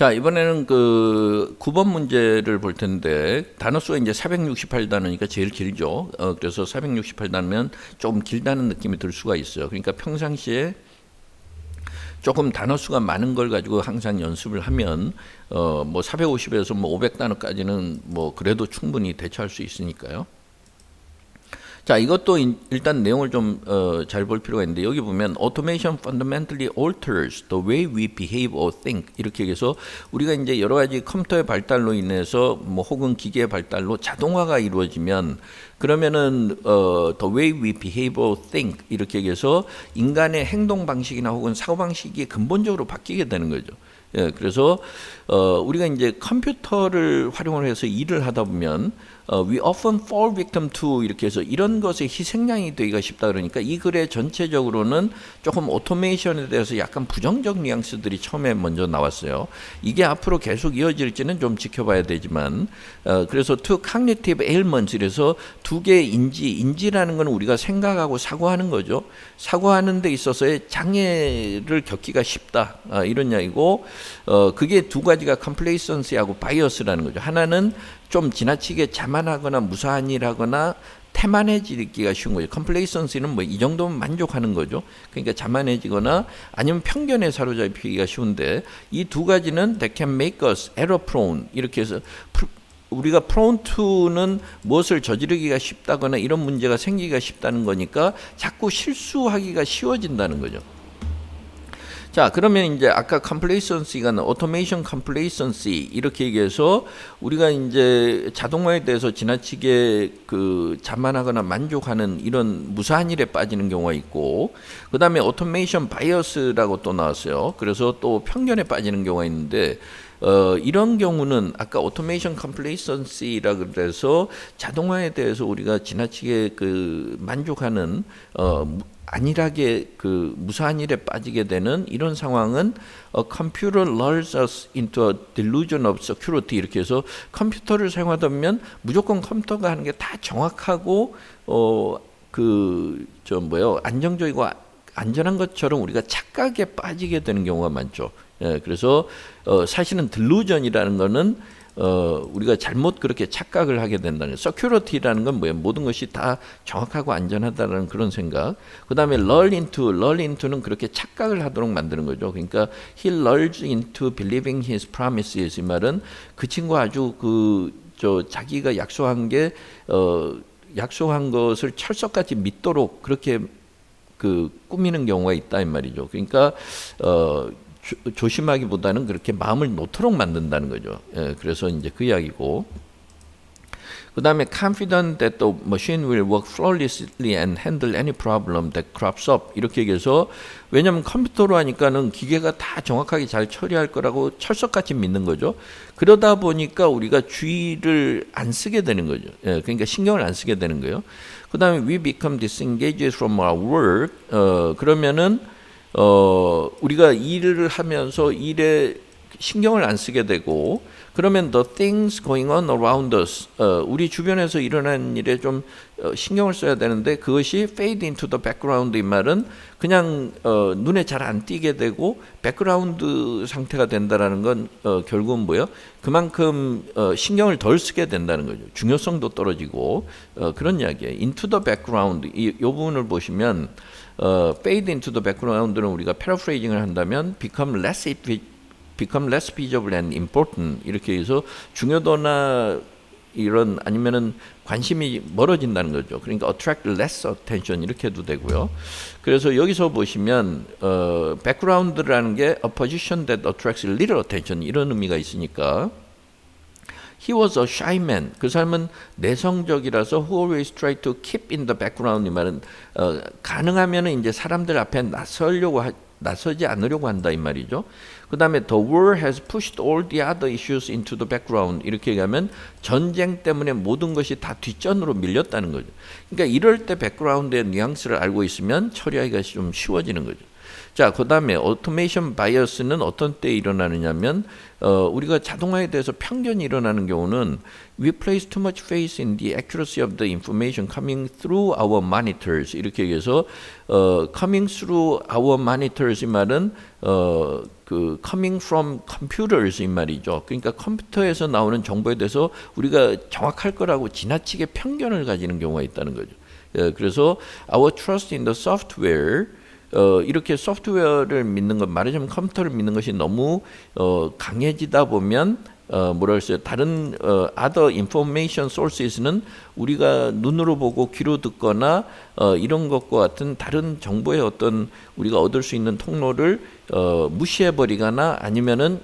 자, 이번에는 그 9번 문제를 볼 텐데, 단어 수가 이제 468단어니까 제일 길죠. 그래서 468단어면 조금 길다는 느낌이 들 수가 있어요. 그러니까 평상시에 조금 단어 수가 많은 걸 가지고 항상 연습을 하면, 뭐 450에서 뭐 500단어까지는 뭐 그래도 충분히 대처할 수 있으니까요. 자, 이것도 일단 내용을 좀 잘 볼 필요가 있는데, 여기 보면 automation fundamentally alters the way we behave or think 이렇게 해서 우리가 이제 여러 가지 컴퓨터의 발달로 인해서 뭐 혹은 기계의 발달로 자동화가 이루어지면 그러면은 the way we behave or think 이렇게 해서 인간의 행동 방식이나 혹은 사고 방식이 근본적으로 바뀌게 되는 거죠. 예, 그래서 우리가 이제 컴퓨터를 활용을 해서 일을 하다 보면 we often fall victim to 이렇게 해서 이런 것에 희생양이 되기가 쉽다 그러니까 이 글의 전체적으로는 조금 오토메이션에 대해서 약간 부정적 뉘앙스들이 처음에 먼저 나왔어요. 이게 앞으로 계속 이어질지는 좀 지켜봐야 되지만 그래서 two cognitive ailments 이래서 두 개의 인지라는 건 우리가 생각하고 사고하는 거죠. 사고하는 데 있어서의 장애를 겪기가 쉽다 이런 이야기고 그게 두 가지가 complacency하고 bias라는 거죠. 하나는 좀 지나치게 자만하거나 무사한 일하거나 태만해지기가 쉬운 거죠. complacency는 뭐 이 정도면 만족하는 거죠. 그러니까 자만해지거나 아니면 편견에 사로잡히기가 쉬운데 이 두 가지는 they can make us error prone 이렇게 해서 우리가 prone to는 무엇을 저지르기가 쉽다거나 이런 문제가 생기기가 쉽다는 거니까 자꾸 실수하기가 쉬워진다는 거죠. 자, 그러면 이제 아까 complacency가 automation complacency 이렇게 얘기해서 우리가 이제 자동화에 대해서 지나치게 그 자만하거나 만족하는 이런 무사한 일에 빠지는 경우가 있고, 그 다음에 automation bias라고 또 나왔어요. 그래서 또 편견에 빠지는 경우가 있는데, 이런 경우는 아까 automation complacency라 그래서 자동화에 대해서 우리가 지나치게 그 만족하는 안일하게 그 무사한 일에 빠지게 되는 이런 상황은 computer lulls us into a delusion of security 이렇게 해서 컴퓨터를 사용하다 보면 무조건 컴퓨터가 하는 게 다 정확하고 안정적이고 안전한 것처럼 우리가 착각에 빠지게 되는 경우가 많죠. 예, 그래서 사실은 delusion이라는 거는 우리가 잘못 그렇게 착각을 하게 된다는 security라는 건 뭐예요? 모든 것이 다 정확하고 안전하다는 그런 생각. 그 다음에 lull into는 그렇게 착각을 하도록 만드는 거죠. 그러니까 he lulls into believing his promises 이 말은 그 친구 아주 자기가 약속한 것을 철석같이 믿도록 그렇게 꾸미는 경우가 있다 이 말이죠. 그러니까 조심하기보다는 그렇게 마음을 놓도록 만든다는 거죠. 예, 그래서 이제 그 이야기고. 그 다음에 confident that the machine will work flawlessly and handle any problem that crops up 이렇게 얘기해서 왜냐하면 컴퓨터로 하니까는 기계가 다 정확하게 잘 처리할 거라고 철석같이 믿는 거죠. 그러다 보니까 우리가 주의를 안 쓰게 되는 거죠. 예, 그러니까 신경을 안 쓰게 되는 거예요. 그 다음에 we become disengaged from our work 그러면은 우리가 일을 하면서 일에 신경을 안 쓰게 되고 그러면 the things going on around us 우리 주변에서 일어나는 일에 좀 신경을 써야 되는데 그것이 fade into the background 이 말은 그냥 눈에 잘 안 띄게 되고 백그라운드 상태가 된다라는 건 결국은 뭐예요? 그만큼 신경을 덜 쓰게 된다는 거죠. 중요성도 떨어지고 그런 이야기예요. into the background 이 부분을 보시면 fade into the background는 우리가 패러프레이징을 한다면 become less visible and important 이렇게 해서 중요도나 이런 아니면은 관심이 멀어진다는 거죠. 그러니까 attract less attention 이렇게 해도 되고요. 그래서 여기서 보시면 background라는 게 a position that attracts little attention 이런 의미가 있으니까 He was a shy man. 그 사람은 내성적이라서 who always tried to keep in the background 이 말은 가능하면은 이제 사람들 앞에 나서지 않으려고 한다 이 말이죠. 그 다음에 the war has pushed all the other issues into the background 이렇게 얘기하면 전쟁 때문에 모든 것이 다 뒷전으로 밀렸다는 거죠. 그러니까 이럴 때 백그라운드의 뉘앙스를 알고 있으면 처리하기가 좀 쉬워지는 거죠. 자, 그다음에 오토메이션 바이어스는 어떤 때 일어나느냐면 우리가 자동화에 대해서 편견이 일어나는 경우는 we place too much faith in the accuracy of the information coming through our monitors 이렇게 얘기해서 coming through our monitors 이 말은 그 coming from computers 이 말이죠. 그러니까 컴퓨터에서 나오는 정보에 대해서 우리가 정확할 거라고 지나치게 편견을 가지는 경우가 있다는 거죠. 그래서 our trust in the software 이렇게 소프트웨어를 믿는 것, 말하자면 컴퓨터를 믿는 것이 너무 강해지다 보면 뭐라 그랬어요? 다른 other information sources는 우리가 눈으로 보고 귀로 듣거나 이런 것과 같은 다른 정보의 어떤 우리가 얻을 수 있는 통로를 무시해 버리거나 아니면은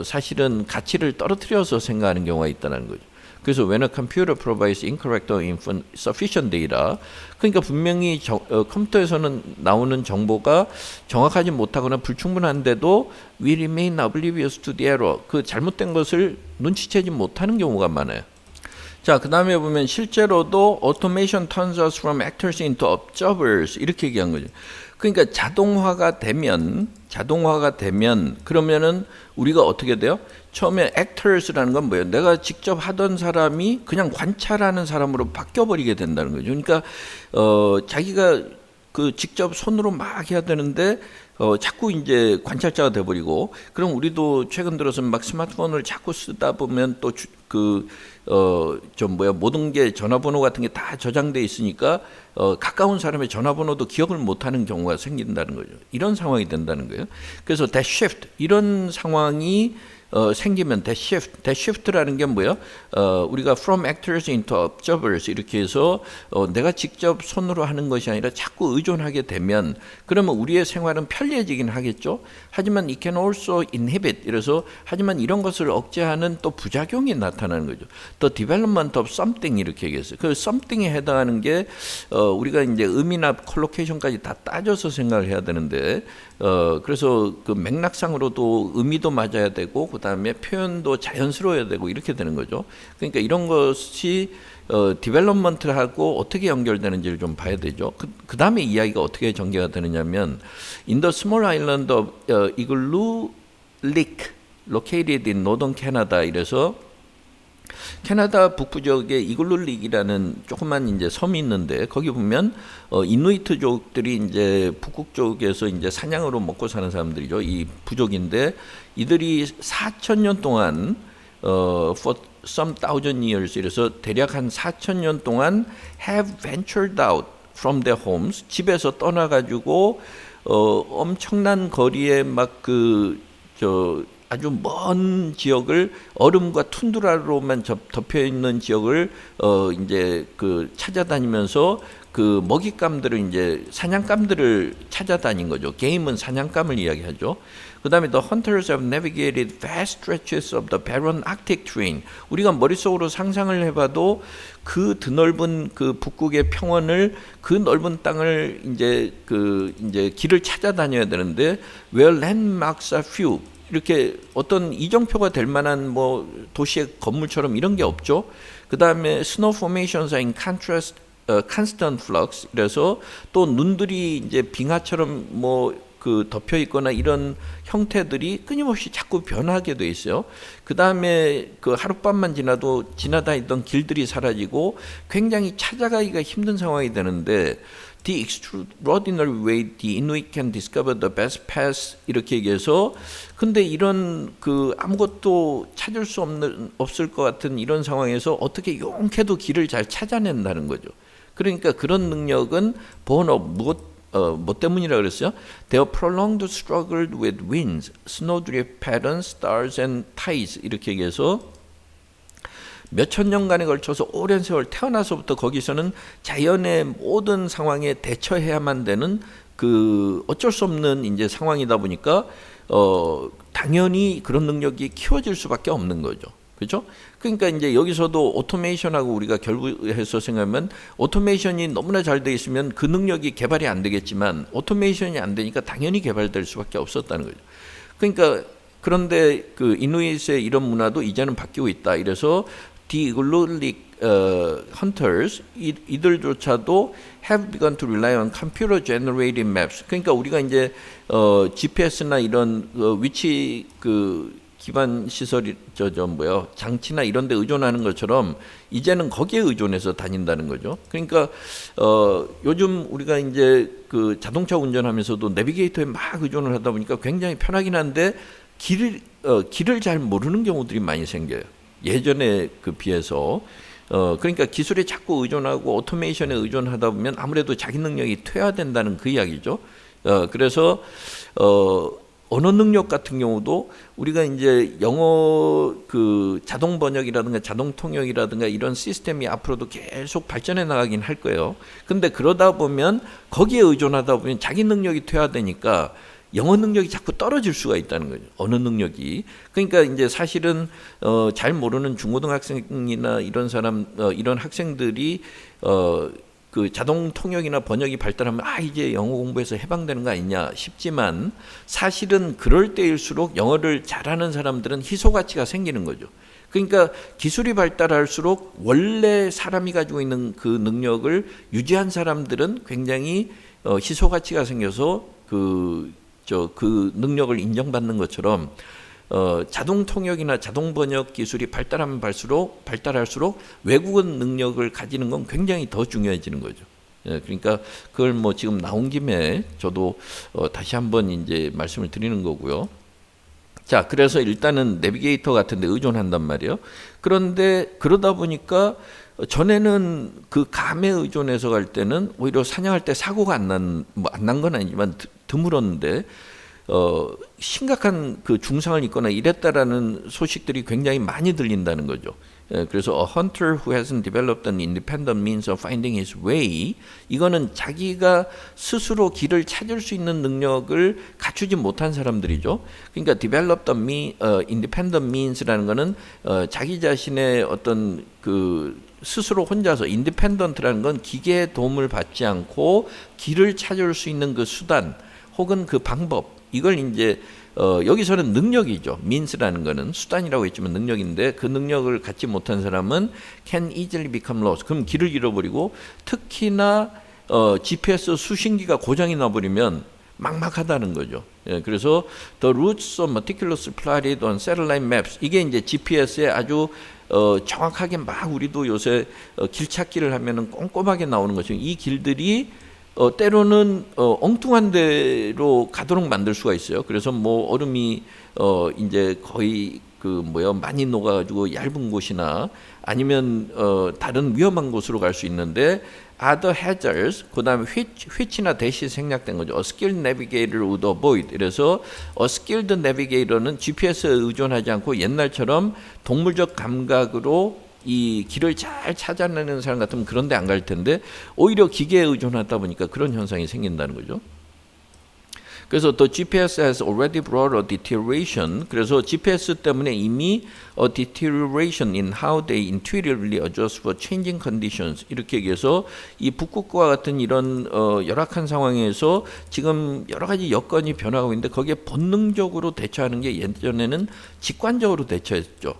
사실은 가치를 떨어뜨려서 생각하는 경우가 있다는 거죠. 그래서 when a computer provides incorrect or insufficient data, 그러니까 분명히 컴퓨터에서는 나오는 정보가 정확하지 못하거나 불충분한데도 we remain oblivious to the error, 그 잘못된 것을 눈치채지 못하는 경우가 많아요. 자, 그 다음에 보면 실제로도 automation turns us from actors into observers 이렇게 얘기한 거죠. 그러니까 자동화가 되면 그러면은 우리가 어떻게 돼요? 처음에 actors라는 건 뭐예요? 내가 직접 하던 사람이 그냥 관찰하는 사람으로 바뀌어버리게 된다는 거죠. 그러니까 자기가 그 직접 손으로 막 해야 되는데 자꾸 이제 관찰자가 돼버리고, 그럼 우리도 최근 들어서 막 스마트폰을 자꾸 쓰다 보면 또 모든 게 전화번호 같은 게 다 저장돼 있으니까 가까운 사람의 전화번호도 기억을 못하는 경우가 생긴다는 거죠. 이런 상황이 된다는 거예요. 그래서 that shift 이런 상황이 생기면 that shift라는 게 뭐예요? 우리가 from actors into observers 이렇게 해서 내가 직접 손으로 하는 것이 아니라 자꾸 의존하게 되면 그러면 우리의 생활은 편리해지긴 하겠죠. 하지만 it can also inhibit 이래서 하지만 이런 것을 억제하는 또 부작용이 나타나는 거죠. The development of something 이렇게 얘기했어요. 그 something에 해당하는 게 우리가 이제 의미나 콜로케이션까지 다 따져서 생각을 해야 되는데 그래서 그 맥락상으로도 의미도 맞아야 되고 그 다음에 표현도 자연스러워야 되고 이렇게 되는 거죠. 그러니까 이런 것이 디벨롭먼트하고 어떻게 연결되는지를 좀 봐야 되죠. 그 다음에 이야기가 어떻게 전개가 되느냐면 in the small island of Igloo Lake located in northern Canada 이래서 캐나다 북부지역에 이글룰릭이라는 조그만 이제 섬이 있는데 거기 보면 이누이트족들이 이제 북극 쪽에서 이제 사냥으로 먹고 사는 사람들이죠. 이 부족인데 이들이 4,000년 동안 for some thousand years 이래서 대략 한 4,000년 동안 have ventured out from their homes 집에서 떠나가지고 엄청난 거리에 막 아주 먼 지역을 얼음과 툰드라로만 덮여 있는 지역을 이제 그 찾아다니면서 그 먹잇감들을 이제 사냥감들을 찾아다닌 거죠. 게임은 사냥감을 이야기하죠. 그다음에 the hunters have navigated vast stretches of the barren Arctic terrain. 우리가 머릿속으로 상상을 해봐도 그 드넓은 그 북극의 평원을 그 넓은 땅을 이제 길을 찾아다녀야 되는데 where landmarks are few. 이렇게 어떤 이정표가 될 만한 뭐 도시의 건물처럼 이런 게 없죠. 그 다음에 snow formations are in contrast, constant flux. 그래서 또 눈들이 이제 빙하처럼 뭐 그 덮여 있거나 이런 형태들이 끊임없이 자꾸 변하게 돼 있어요. 그 다음에 그 하룻밤만 지나도 지나다니던 길들이 사라지고 굉장히 찾아가기가 힘든 상황이 되는데 the extraordinary way the Inuit can discover the best path 이렇게 얘기해서 근데 이런 그 아무것도 찾을 수 없을 것 같은 이런 상황에서 어떻게 용케도 길을 잘 찾아낸다는 거죠. 그러니까 그런 능력은 born of 뭐 때문이라 그랬어요? They prolonged struggled with winds, snowdrift patterns, stars and tides 이렇게 얘기해서 몇천 년간에 걸쳐서 오랜 세월 태어나서부터 거기서는 자연의 모든 상황에 대처해야만 되는 그 어쩔 수 없는 이제 상황이다 보니까 당연히 그런 능력이 키워질 수밖에 없는 거죠. 그렇죠? 그러니까 이제 여기서도 오토메이션하고 우리가 결부해서 생각하면 오토메이션이 너무나 잘 돼 있으면 그 능력이 개발이 안 되겠지만 오토메이션이 안 되니까 당연히 개발될 수밖에 없었다는 거죠. 그러니까 그런데 그 이누이트의 이런 문화도 이제는 바뀌고 있다. 이래서 the hunters 이들조차도 have begun to rely on computer generated maps. 그러니까 우리가 이제 GPS나 이런 위치 기반 시설이 장치나 이런 데 의존하는 것처럼 이제는 거기에 의존해서 다닌다는 거죠. 그러니까 요즘 우리가 이제 자동차 운전하면서도 내비게이터에 막 의존을 하다 보니까 굉장히 편하긴 한데 길을 잘 모르는 경우들이 많이 생겨요. 예전에 비해서 그러니까 기술에 자꾸 의존하고 오토메이션에 의존하다 보면 아무래도 자기 능력이 퇴화된다는 그 이야기죠. 그래서 언어 능력 같은 경우도 우리가 이제 영어 자동 번역이라든가 자동 통역이라든가 이런 시스템이 앞으로도 계속 발전해 나가긴 할 거예요. 근데 그러다 보면 거기에 의존하다 보면 자기 능력이 퇴화되니까 영어 능력이 자꾸 떨어질 수가 있다는 거죠. 언어 능력이. 그러니까 이제 사실은 잘 모르는 중고등학생이나 이런 사람 이런 학생들이 자동 통역이나 번역이 발달하면 이제 영어 공부에서 해방되는 거 아니냐 싶지만 사실은 그럴 때일수록 영어를 잘하는 사람들은 희소 가치가 생기는 거죠. 그러니까 기술이 발달할수록 원래 사람이 가지고 있는 그 능력을 유지한 사람들은 굉장히 희소 가치가 생겨서 그 능력을 인정받는 것처럼 자동 통역이나 자동 번역 기술이 발달할수록 외국어 능력을 가지는 건 굉장히 더 중요해지는 거죠. 그러니까 그걸 뭐 지금 나온 김에 저도 다시 한번 이제 말씀을 드리는 거고요. 자, 그래서 일단은 내비게이터 같은 데 의존한단 말이에요. 그런데 그러다 보니까 전에는 감에 의존해서 갈 때는 오히려 사냥할 때 사고가 안 난 건 아니지만 드물었는데 심각한 중상을 입거나 이랬다라는 소식들이 굉장히 많이 들린다는 거죠. 그래서 a hunter who hasn't developed an independent means of finding his way, 이거는 자기가 스스로 길을 찾을 수 있는 능력을 갖추지 못한 사람들이죠. 그러니까 developed independent means라는 거는 자기 자신의 어떤 스스로 혼자서 independent라는 건 기계의 도움을 받지 않고 길을 찾을 수 있는 그 수단 혹은 그 방법, 이걸 이제 여기서는 능력이죠. means라는 거는 수단이라고 했지만 능력인데 그 능력을 갖지 못한 사람은 can easily become lost. 그럼 길을 잃어버리고 특히나 GPS 수신기가 고장이 나버리면 막막하다는 거죠. 그래서 the routes are meticulously plotted on satellite maps. 이게 이제 GPS에 아주 정확하게 막 우리도 요새 길 찾기를 하면은 꼼꼼하게 나오는 거죠. 이 길들이 때로는 엉뚱한 데로 가도록 만들 수가 있어요. 그래서 뭐 얼음이 이제 거의 많이 녹아가지고 얇은 곳이나 아니면 다른 위험한 곳으로 갈 수 있는데 other hazards, 그다음에 which나 대시 생략된 거죠. A skilled navigator would avoid. 그래서 a skilled navigator는 GPS에 의존하지 않고 옛날처럼 동물적 감각으로 이 길을 잘 찾아내는 사람 같으면 그런 데 안 갈 텐데 오히려 기계에 의존하다 보니까 그런 현상이 생긴다는 거죠. 그래서 the GPS has already brought a deterioration. 그래서 GPS 때문에 이미 a deterioration in how they intuitively adjust for changing conditions. 이렇게 얘기해서 이 북극과 같은 이런 열악한 상황에서 지금 여러 가지 여건이 변화하고 있는데 거기에 본능적으로 대처하는 게 예전에는 직관적으로 대처했죠.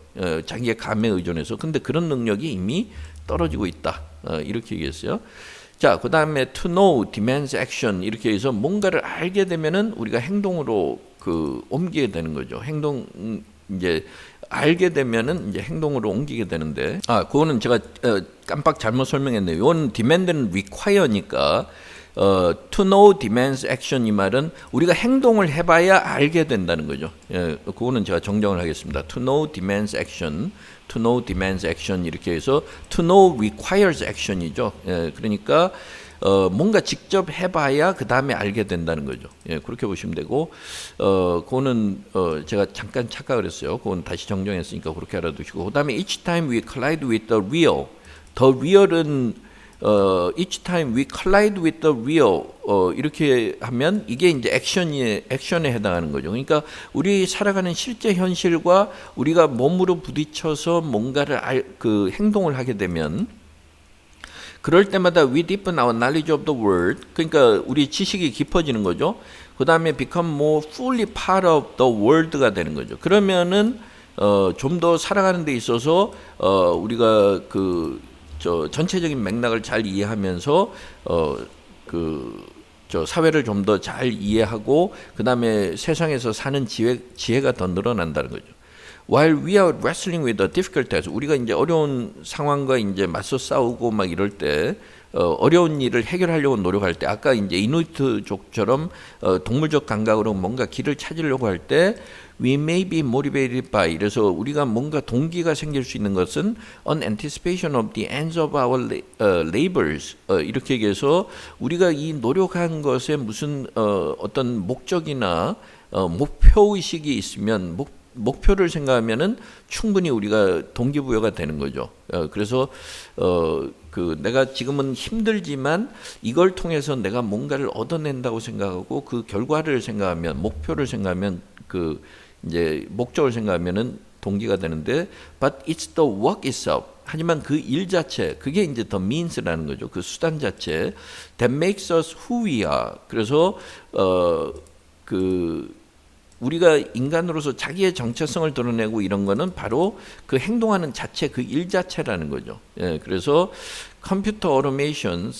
자기의 감에 의존해서. 근데 그런 능력이 이미 떨어지고 있다. 이렇게 얘기했어요. 자, 그 다음에 to know demands action. 이렇게 해서 뭔가를 알게 되면은 우리가 행동으로 옮기게 되는 거죠. 이제 알게 되면은 이제 행동으로 옮기게 되는데, 그거는 제가 깜빡 잘못 설명했네요. 이건 demand는 require니까 to know demands action 이 말은 우리가 행동을 해봐야 알게 된다는 거죠. 그거는 제가 정정을 하겠습니다. To know demands action, to know demands action 이렇게 해서 to know requires action이죠. 그러니까 뭔가 직접 해봐야 그 다음에 알게 된다는 거죠. 그렇게 보시면 되고, 그거는 제가 잠깐 착각을 했어요. 그건 다시 정정했으니까 그렇게 알아두시고, 그 다음에 each time we collide with the real, the real은 each time we collide with the real 이렇게 하면 이게 이제 액션에 해당하는 거죠. 그러니까 우리 살아가는 실제 현실과 우리가 몸으로 부딪혀서 뭔가를 행동을 하게 되면 그럴 때마다 we deepen our knowledge of the world. 그러니까 우리 지식이 깊어지는 거죠. 그 다음에 become more fully part of the world가 되는 거죠. 그러면은 좀 더 살아가는 데 있어서 우리가 전체적인 맥락을 잘 이해하면서 사회를 좀 더 잘 이해하고 그다음에 세상에서 사는 지혜가 더 늘어난다는 거죠. While we are wrestling with the difficult task, 우리가 이제 어려운 상황과 이제 맞서 싸우고 막 이럴 때 어려운 일을 해결하려고 노력할 때 아까 이제 이누이트족처럼 동물적 감각으로 뭔가 길을 찾으려고 할 때 we may be motivated by 그래서 우리가 뭔가 동기가 생길 수 있는 것은 on anticipation of the ends of our labors 이렇게 얘기해서 우리가 이 노력한 것에 무슨 어떤 목적이나 목표 의식이 있으면 목표를 생각하면은 충분히 우리가 동기부여가 되는 거죠. 그래서 내가 지금은 힘들지만 이걸 통해서 내가 뭔가를 얻어낸다고 생각하고 그 결과를 생각하면 목표를 생각하면 이제 목적을 생각하면은 동기가 되는데 but it's the work itself. 하지만 그 일 자체 그게 이제 the means라는 거죠. 그 수단 자체 that makes us who we are. 그래서 우리가 인간으로서 자기의 정체성을 드러내고 이런 거는 바로 그 행동하는 자체, 그 일 자체라는 거죠. 예, 그래서 컴퓨터 오토메이션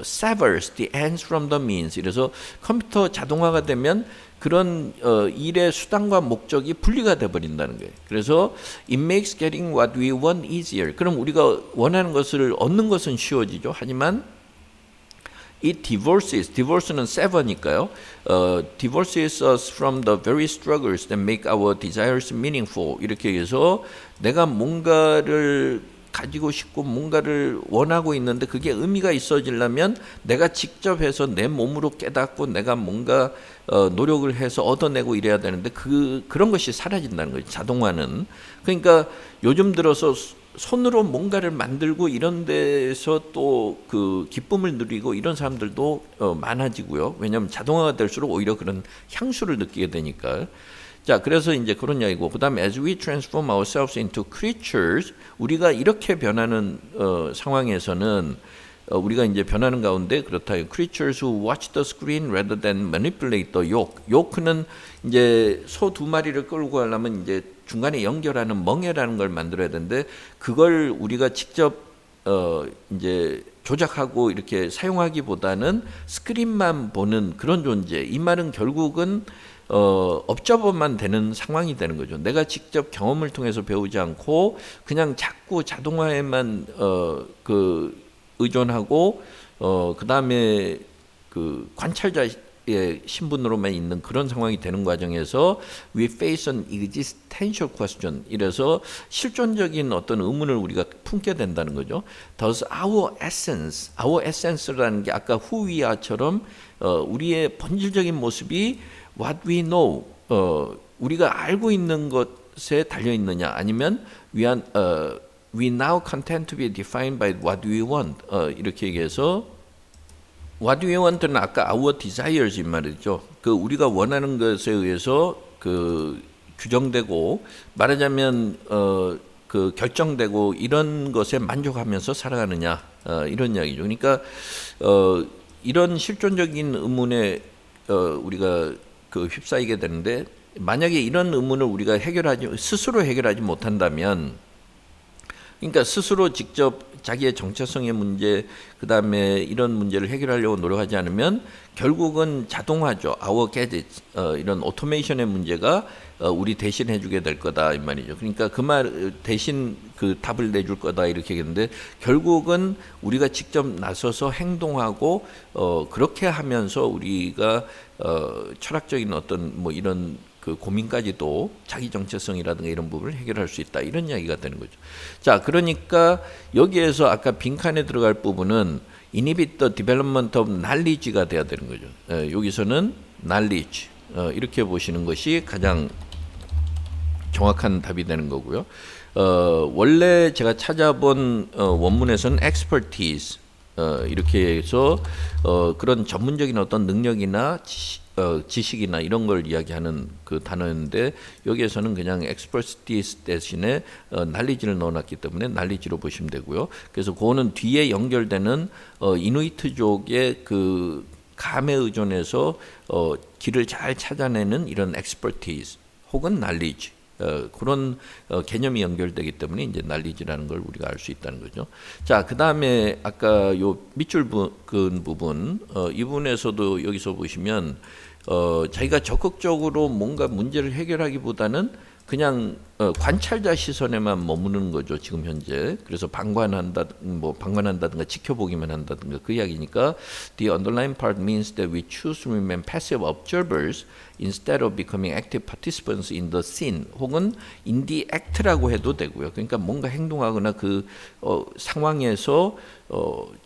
severs the ends from the means. 그래서 컴퓨터 자동화가 되면 그런 일의 수단과 목적이 분리가 돼 버린다는 거예요. 그래서 it makes getting what we want easier. 그럼 우리가 원하는 것을 얻는 것은 쉬워지죠. 하지만 It divorce는 sever니까요. Divorces us from the very struggles that make our desires meaningful. 이렇게 해서 내가 뭔가를 가지고 싶고 뭔가를 원하고 있는데 그게 의미가 있어지려면 내가 직접 해서 내 몸으로 깨닫고 내가 뭔가 노력을 해서 얻어내고 이래야 되는데 그런 것이 사라진다는 거죠. 자동화는. 그러니까 요즘 들어서 손으로 뭔가를 만들고 이런 데서 또 그 기쁨을 누리고 이런 사람들도 많아지고요. 왜냐하면 자동화가 될수록 오히려 그런 향수를 느끼게 되니까. 자, 그래서 이제 그런 이야기고, 그다음에 as we transform ourselves into creatures, 우리가 이렇게 변하는 상황에서는 우리가 이제 변하는 가운데 그렇다. Creatures who watch the screen rather than manipulate the yoke. yoke는 이제 소 두 마리를 끌고 가려면 이제 중간에 연결하는 멍에라는 걸 만들어야 되는데 그걸 우리가 직접 이제 조작하고 이렇게 사용하기보다는 스크린만 보는 그런 존재. 이 말은 결국은 업저버만 되는 상황이 되는 거죠. 내가 직접 경험을 통해서 배우지 않고 그냥 자꾸 자동화에만 의존하고 그다음에 관찰자의 신분으로만 있는 그런 상황이 되는 과정에서 we face an existential question. 이래서 실존적인 어떤 의문을 우리가 품게 된다는 거죠. Thus our essence라는 게 아까 who we are처럼 우리의 본질적인 모습이 what we know, 우리가 알고 있는 것에 달려 있느냐, 아니면 we now content to be defined by what we want. 이렇게 얘기해서 what we want는 아까 our desires인 말이죠. 우리가 원하는 것에 의해서 규정되고 말하자면 결정되고 이런 것에 만족하면서 살아가느냐, 이런 이야기죠. 그러니까 이런 실존적인 의문에 우리가 휩싸이게 되는데 만약에 이런 의문을 우리가 스스로 해결하지 못한다면, 그러니까 스스로 직접 자기의 정체성의 문제, 그 다음에 이런 문제를 해결하려고 노력하지 않으면 결국은 자동화죠. our gadgets, 이런 오토메이션의 문제가 우리 대신 해주게 될 거다 이 말이죠. 그러니까 그 말 대신 답을 내줄 거다 이렇게 얘기했는데 결국은 우리가 직접 나서서 행동하고 그렇게 하면서 우리가 철학적인 어떤 이런 고민까지도 자기 정체성이라든가 이런 부분을 해결할 수 있다 이런 이야기가 되는 거죠. 자, 그러니까 여기에서 아까 빈칸에 들어갈 부분은 inhibit the development of knowledge가 돼야 되는 거죠. 여기서는 knowledge 이렇게 보시는 것이 가장 정확한 답이 되는 거고요. 원래 제가 찾아본 원문에서는 expertise 이렇게 해서 그런 전문적인 어떤 능력이나 지식이나 이런 걸 이야기하는 단어였는데 여기에서는 그냥 expertise 대신에 knowledge를 넣어놨기 때문에 knowledge로 보시면 되고요. 그래서 그거는 뒤에 연결되는 이누이트족의 감에 의존해서 길을 잘 찾아내는 이런 expertise 혹은 knowledge 그런 개념이 연결되기 때문에 이제 난리지라는 걸 우리가 알 수 있다는 거죠. 자, 그 다음에 아까 요 밑줄 긋은 부분, 이 부분에서도 여기서 보시면 자기가 적극적으로 뭔가 문제를 해결하기보다는 그냥 관찰자 시선에만 머무르는 거죠, 지금 현재. 그래서 방관한다든가 지켜보기만 한다든가 그 이야기니까 the underlying part means that we choose to remain passive observers instead of becoming active participants in the scene 혹은 in the act라고 해도 되고요. 그러니까 뭔가 행동하거나 그 상황에서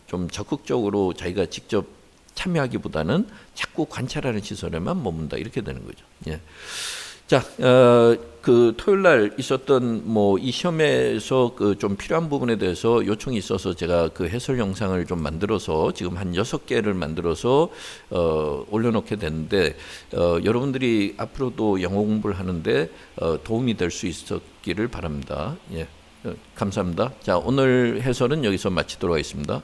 좀 적극적으로 자기가 직접 참여하기보다는 자꾸 관찰하는 시선에만 머문다 이렇게 되는 거죠. 예. 자, 그 토요일 날 있었던 이 시험에서 그 좀 필요한 부분에 대해서 요청이 있어서 제가 그 해설 영상을 좀 만들어서 지금 한 6개를 만들어서 올려놓게 됐는데 여러분들이 앞으로도 영어 공부를 하는데 도움이 될 수 있었기를 바랍니다. 예, 감사합니다. 자, 오늘 해설은 여기서 마치도록 하겠습니다.